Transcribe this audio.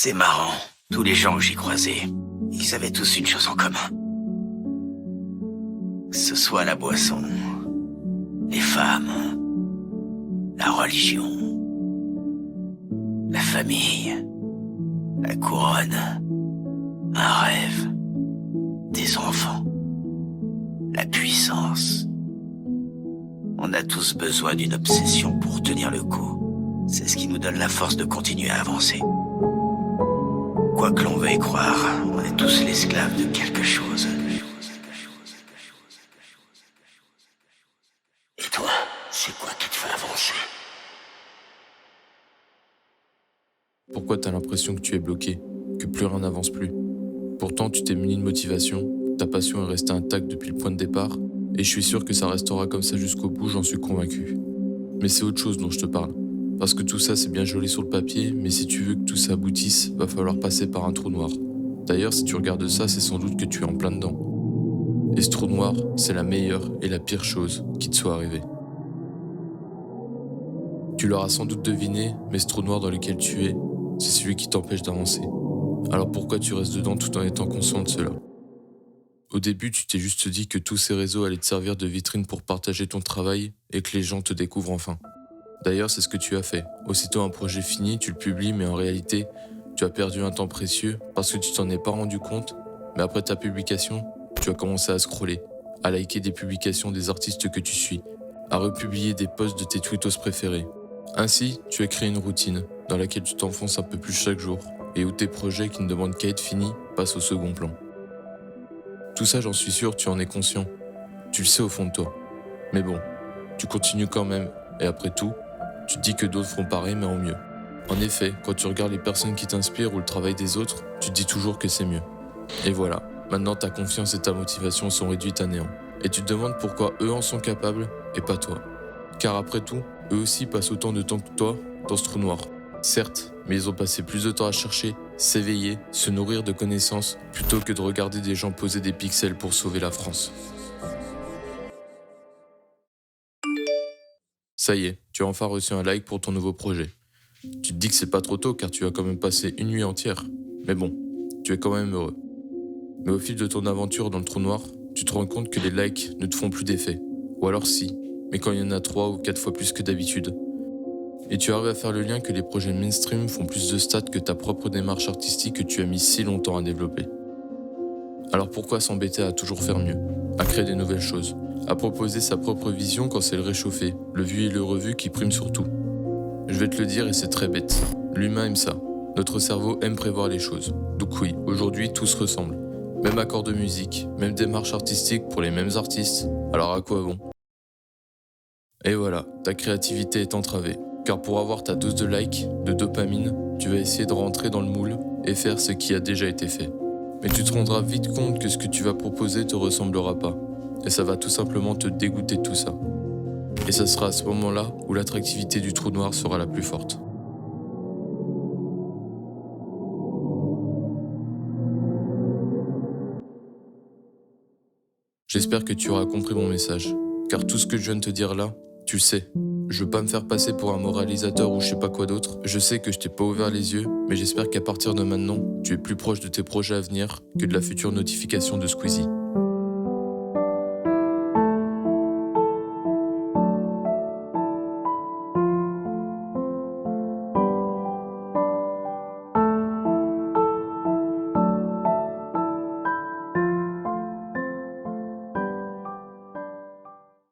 C'est marrant, tous les gens que j'ai croisés, ils avaient tous une chose en commun. Que ce soit la boisson, les femmes, la religion, la famille, la couronne, un rêve, des enfants, la puissance. On a tous besoin d'une obsession pour tenir le coup. C'est ce qui nous donne la force de continuer à avancer. Quoi que l'on veuille croire, on est tous l'esclave de quelque chose. Et toi, c'est quoi qui te fait avancer? Pourquoi t'as l'impression que tu es bloqué, que plus rien n'avance plus? Pourtant, tu t'es muni de motivation, ta passion est restée intacte depuis le point de départ, et je suis sûr que ça restera comme ça jusqu'au bout, j'en suis convaincu. Mais c'est autre chose dont je te parle. Parce que tout ça, c'est bien joli sur le papier, mais si tu veux que tout ça aboutisse, va falloir passer par un trou noir. D'ailleurs, si tu regardes ça, c'est sans doute que tu es en plein dedans. Et ce trou noir, c'est la meilleure et la pire chose qui te soit arrivée. Tu l'auras sans doute deviné, mais ce trou noir dans lequel tu es, c'est celui qui t'empêche d'avancer. Alors pourquoi tu restes dedans tout en étant conscient de cela? Au début, tu t'es juste dit que tous ces réseaux allaient te servir de vitrine pour partager ton travail et que les gens te découvrent enfin. D'ailleurs, c'est ce que tu as fait. Aussitôt un projet fini, tu le publies, mais en réalité, tu as perdu un temps précieux parce que tu t'en es pas rendu compte, mais après ta publication, tu as commencé à scroller, à liker des publications des artistes que tu suis, à republier des posts de tes tweetos préférés. Ainsi, tu as créé une routine dans laquelle tu t'enfonces un peu plus chaque jour et où tes projets qui ne demandent qu'à être finis passent au second plan. Tout ça, j'en suis sûr, tu en es conscient. Tu le sais au fond de toi. Mais bon, tu continues quand même, et après tout, tu te dis que d'autres feront pareil, mais en mieux. En effet, quand tu regardes les personnes qui t'inspirent ou le travail des autres, tu te dis toujours que c'est mieux. Et voilà, maintenant ta confiance et ta motivation sont réduites à néant. Et tu te demandes pourquoi eux en sont capables et pas toi. Car après tout, eux aussi passent autant de temps que toi dans ce trou noir. Certes, mais ils ont passé plus de temps à chercher, s'éveiller, se nourrir de connaissances, plutôt que de regarder des gens poser des pixels pour sauver la France. Ça y est, tu as enfin reçu un like pour ton nouveau projet. Tu te dis que c'est pas trop tôt car tu as quand même passé une nuit entière. Mais bon, tu es quand même heureux. Mais au fil de ton aventure dans le trou noir, tu te rends compte que les likes ne te font plus d'effet. Ou alors si, mais quand il y en a 3 ou 4 fois plus que d'habitude. Et tu arrives à faire le lien que les projets mainstream font plus de stats que ta propre démarche artistique que tu as mis si longtemps à développer. Alors pourquoi s'embêter à toujours faire mieux, à créer des nouvelles choses, à proposer sa propre vision quand c'est le réchauffé, le vu et le revu qui prime sur tout? Je vais te le dire et c'est très bête. L'humain aime ça. Notre cerveau aime prévoir les choses. Donc oui, aujourd'hui tout se ressemble. Même accord de musique, même démarche artistique pour les mêmes artistes. Alors à quoi bon? Et voilà, ta créativité est entravée. Car pour avoir ta dose de like, de dopamine, tu vas essayer de rentrer dans le moule et faire ce qui a déjà été fait. Mais tu te rendras vite compte que ce que tu vas proposer te ressemblera pas. Et ça va tout simplement te dégoûter de tout ça. Et ça sera à ce moment-là où l'attractivité du trou noir sera la plus forte. J'espère que tu auras compris mon message. Car tout ce que je viens de te dire là, tu le sais. Je veux pas me faire passer pour un moralisateur ou je sais pas quoi d'autre. Je sais que je t'ai pas ouvert les yeux, mais j'espère qu'à partir de maintenant, tu es plus proche de tes projets à venir que de la future notification de Squeezie.